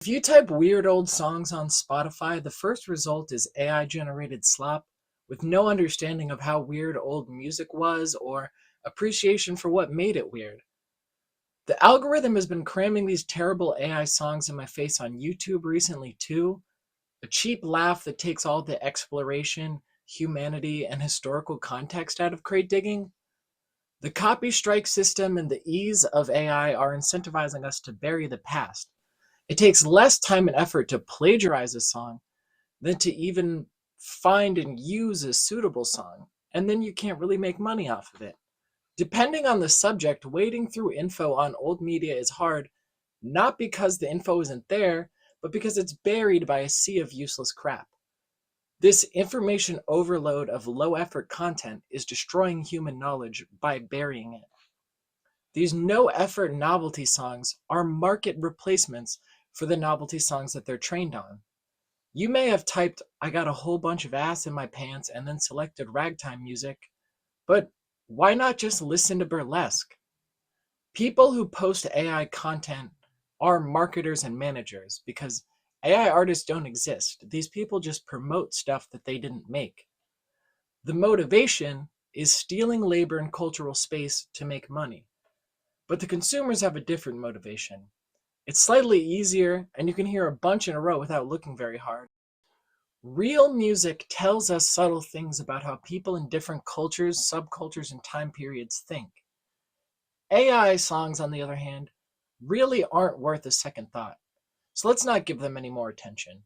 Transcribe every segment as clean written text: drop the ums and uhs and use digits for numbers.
If you type weird old songs on Spotify, the first result is AI generated slop with no understanding of how weird old music was or appreciation for what made it weird. The algorithm has been cramming these terrible AI songs in my face on YouTube recently too. A cheap laugh that takes all the exploration, humanity, and historical context out of crate digging. The copy strike system and the ease of AI are incentivizing us to bury the past. It takes less time and effort to plagiarize a song than to even find and use a suitable song, and then you can't really make money off of it. Depending on the subject, wading through info on old media is hard, not because the info isn't there, but because it's buried by a sea of useless crap. This information overload of low effort content is destroying human knowledge by burying it. These no effort novelty songs are market replacements for the novelty songs that they're trained on. You may have typed, I got a whole bunch of ass in my pants, and then selected ragtime music, but why not just listen to burlesque? People who post AI content are marketers and managers because AI artists don't exist. These people just promote stuff that they didn't make. The motivation is stealing labor and cultural space to make money. But the consumers have a different motivation. It's slightly easier, and you can hear a bunch in a row without looking very hard. Real music tells us subtle things about how people in different cultures, subcultures, and time periods think. AI songs, on the other hand, really aren't worth a second thought. So let's not give them any more attention.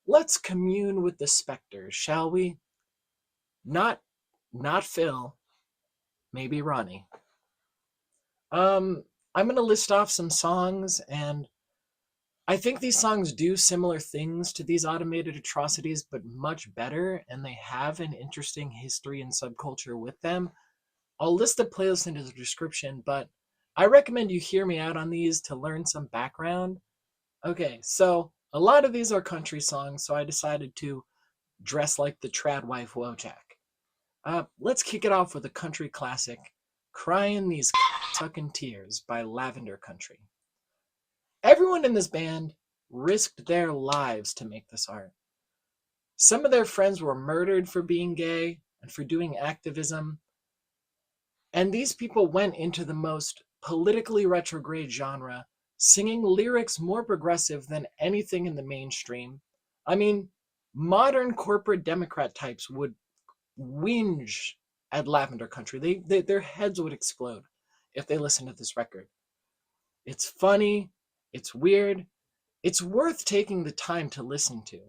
Let's commune with the specters, shall we? Not not Phil, maybe Ronnie. I'm gonna list off some songs, and I think these songs do similar things to these automated atrocities, but much better, and they have an interesting history and subculture with them. I'll list the playlist into the description, but I recommend you hear me out on these to learn some background. Okay, so a lot of these are country songs, so I decided to dress like the trad wife Wojak. Let's kick it off with a country classic, Crying These Sucking Tears by Lavender Country. Everyone in this band risked their lives to make this art. Some of their friends were murdered for being gay and for doing activism, and these people went into the most politically retrograde genre, singing lyrics more progressive than anything in the mainstream. I mean, modern corporate Democrat types would whinge at Lavender Country. Their heads would explode if they listened to this record. It's funny, it's weird, it's worth taking the time to listen to.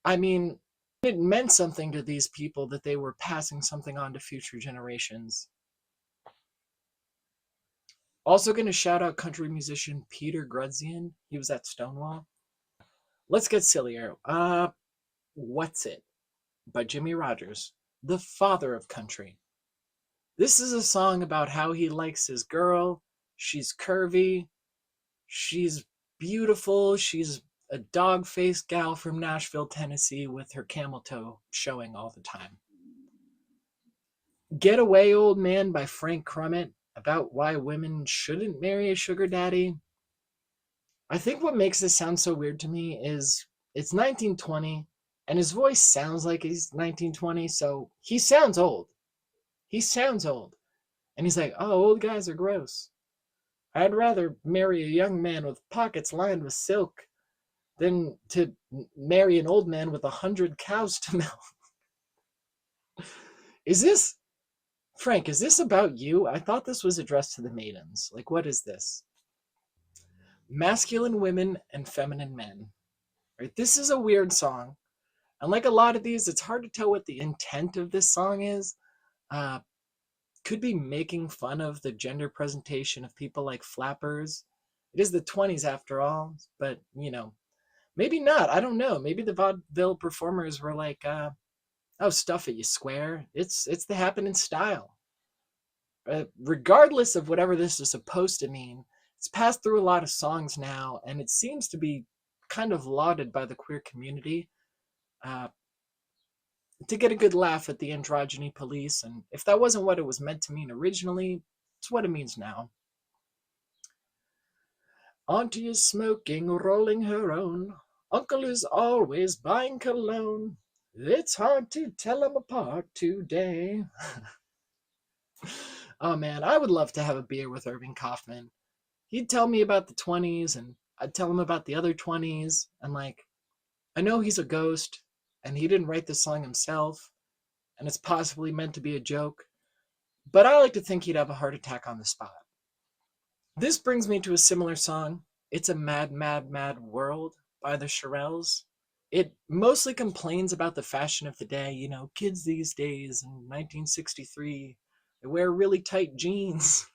I mean, it meant something to these people that they were passing something on to future generations. Also going to shout out country musician Peter Grudzian. He was at Stonewall. Let's get sillier. What's It by Jimmy Rogers, the father of country. This is a song about how he likes his girl. She's curvy. She's beautiful. She's a dog-faced gal from Nashville, Tennessee with her camel toe showing all the time. Get Away, Old Man by Frank Crummett, about why women shouldn't marry a sugar daddy. I think what makes this sound so weird to me is it's 1920 and his voice sounds like he's 1920, so he sounds old. He sounds old. And he's like, oh, old guys are gross. I'd rather marry a young man with pockets lined with silk than to marry an old man with 100 cows to milk. Is this, Frank, is this about you? I thought this was addressed to the maidens. Like, what is this? Masculine women and feminine men. Right? This is a weird song. And like a lot of these, it's hard to tell what the intent of this song is. Could be making fun of the gender presentation of people like flappers. It is the 20s after all, but maybe not. I don't know. Maybe the vaudeville performers were like, oh, stuff it, you square. It's the happening style. Regardless of whatever this is supposed to mean, it's passed through a lot of songs now, and it seems to be kind of lauded by the queer community. To get a good laugh at the androgyny police, and if that wasn't what it was meant to mean originally, it's what it means now. Auntie is smoking, rolling her own. Uncle is always buying cologne. It's hard to tell 'em apart today. Oh man, I would love to have a beer with Irving Kaufman. He'd tell me about the 20s, and I'd tell him about the other 20s. And like, I know he's a ghost, and he didn't write this song himself, and it's possibly meant to be a joke, but I like to think he'd have a heart attack on the spot. This brings me to a similar song, It's a Mad, Mad, Mad World by the Shirelles. It mostly complains about the fashion of the day. You know, kids these days in 1963, they wear really tight jeans.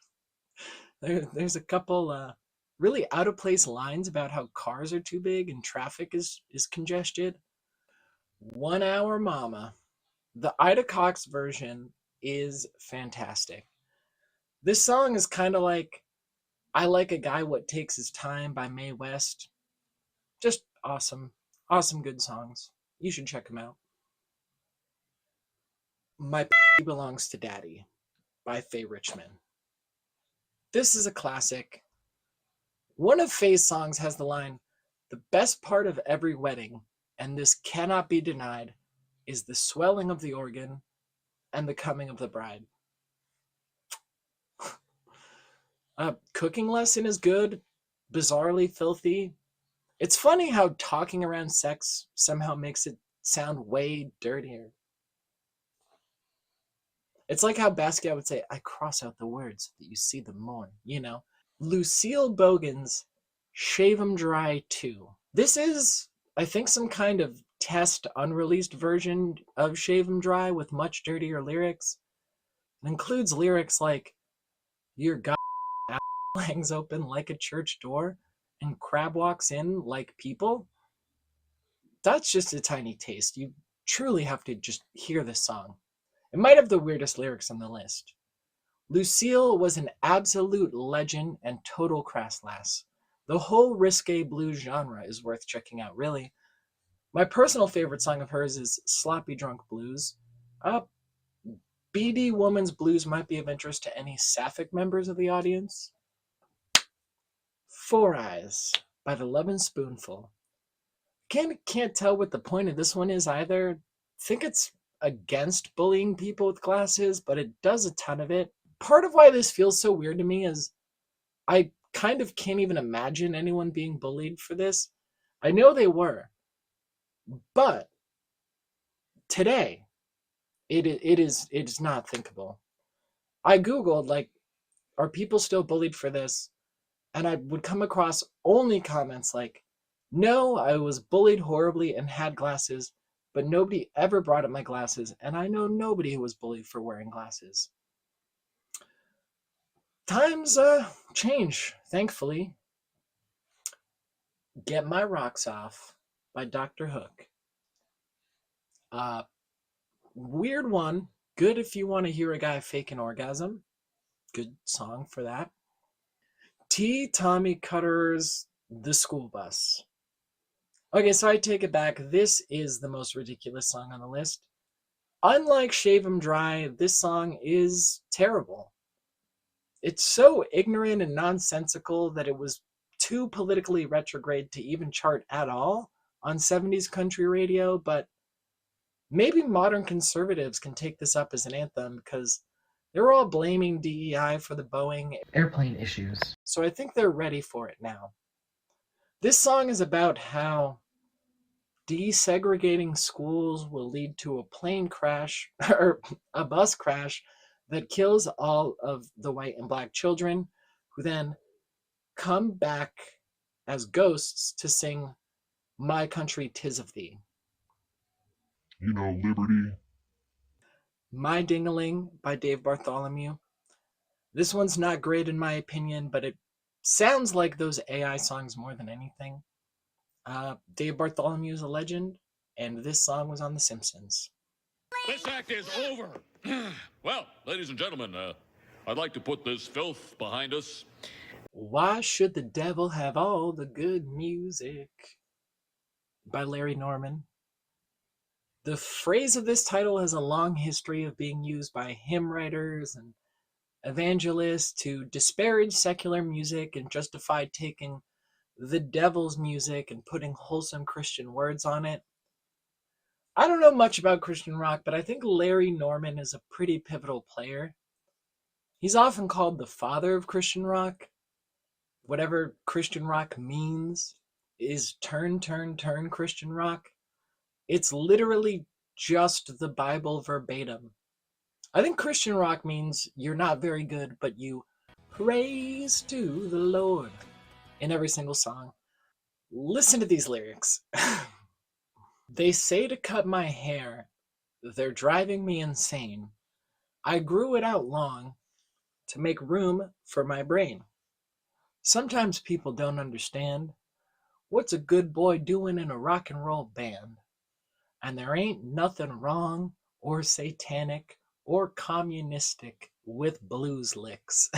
There's a couple really out of place lines about how cars are too big and traffic is congested. 1 Hour Mama. The Ida Cox version is fantastic. This song is kind of like I Like a Guy What Takes His Time by Mae West. Just awesome. Awesome good songs. You should check them out. My Belongs to Daddy by Faye Richmonde. This is a classic. One of Faye's songs has the line, "The best part of every wedding, and this cannot be denied, is the swelling of the organ and the coming of the bride." Cooking Lesson is good, bizarrely filthy. It's funny how talking around sex somehow makes it sound way dirtier. It's like how Basquiat would say, "I cross out the words so that you see them more," you know? Lucille Bogan's Shave 'Em Dry 2. This is, I think, some kind of test unreleased version of Shave 'Em Dry with much dirtier lyrics. It includes lyrics like, "Your hangs open like a church door, and crab walks in like people." That's just a tiny taste. You truly have to just hear this song. It might have the weirdest lyrics on the list. Lucille was an absolute legend and total crass lass. The whole Risque blues genre is worth checking out, really. My personal favorite song of hers is Sloppy Drunk Blues. BD Woman's Blues might be of interest to any sapphic members of the audience. Four Eyes by the Lovin' Spoonful. Can't tell what the point of this one is either. I think it's against bullying people with glasses, but it does a ton of it. Part of why this feels so weird to me is I kind of can't even imagine anyone being bullied for this. I know they were, but today it is not thinkable. I googled like, are people still bullied for this? And I would come across only comments like, "No, I was bullied horribly and had glasses, but nobody ever brought up my glasses, and I know nobody who was bullied for wearing glasses." Times change, thankfully. Get My Rocks Off by Dr. Hook. Weird one. Good if you want to hear a guy fake an orgasm. Good song for that. T. Tommy Cutter's The School Bus. Okay, so I take it back. This is the most ridiculous song on the list. Unlike Shave 'Em Dry, this song is terrible. It's so ignorant and nonsensical that it was too politically retrograde to even chart at all on 70s country radio, but maybe modern conservatives can take this up as an anthem because they're all blaming DEI for the Boeing airplane issues. So I think they're ready for it now. This song is about how desegregating schools will lead to a plane crash or a bus crash that kills all of the white and black children who then come back as ghosts to sing "My Country 'Tis of Thee." You know, liberty. My Ding-a-Ling by Dave Bartholomew. This one's not great in my opinion, but it sounds like those AI songs more than anything. Dave Bartholomew is a legend, and this song was on The Simpsons. This act is over. Well, ladies and gentlemen, I'd like to put this filth behind us. Why Should the Devil Have All the Good Music by Larry Norman. The phrase of this title has a long history of being used by hymn writers and evangelists to disparage secular music and justify taking the devil's music and putting wholesome Christian words on it. I don't know much about Christian rock, but I think Larry Norman is a pretty pivotal player. He's often called the father of Christian rock. Whatever Christian rock means is turn, turn, turn Christian rock. It's literally just the Bible verbatim. I think Christian rock means you're not very good, but you praise to the Lord in every single song. Listen to these lyrics. They say to cut my hair, they're driving me insane. I grew it out long to make room for my brain. Sometimes people don't understand what's a good boy doing in a rock and roll band. And there ain't nothing wrong or satanic or communistic with blues licks.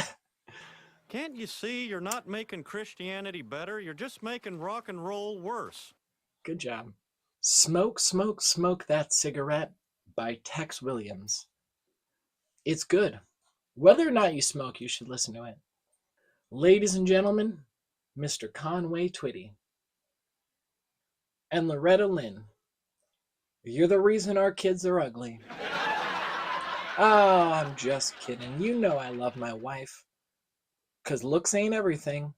Can't you see you're not making Christianity better? You're just making rock and roll worse. Good job. Smoke, Smoke, Smoke That Cigarette by Tex Williams. It's good. Whether or not you smoke, you should listen to it. Ladies and gentlemen, Mr. Conway Twitty and Loretta Lynn. You're the reason our kids are ugly. Oh, I'm just kidding. You know I love my wife. 'Cause looks ain't everything.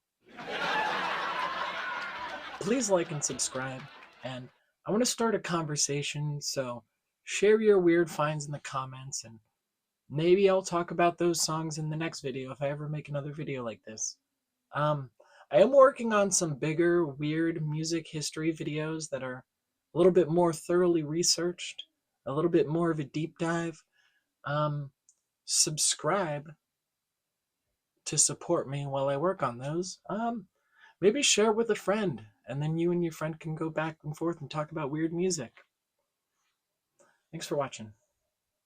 Please like and subscribe. And I want to start a conversation, so share your weird finds in the comments, and maybe I'll talk about those songs in the next video if I ever make another video like this. I am working on some bigger, weird music history videos that are a little bit more thoroughly researched, a little bit more of a deep dive. Subscribe to support me while I work on those. Maybe share it with a friend, and then you and your friend can go back and forth and talk about weird music. Thanks for watching.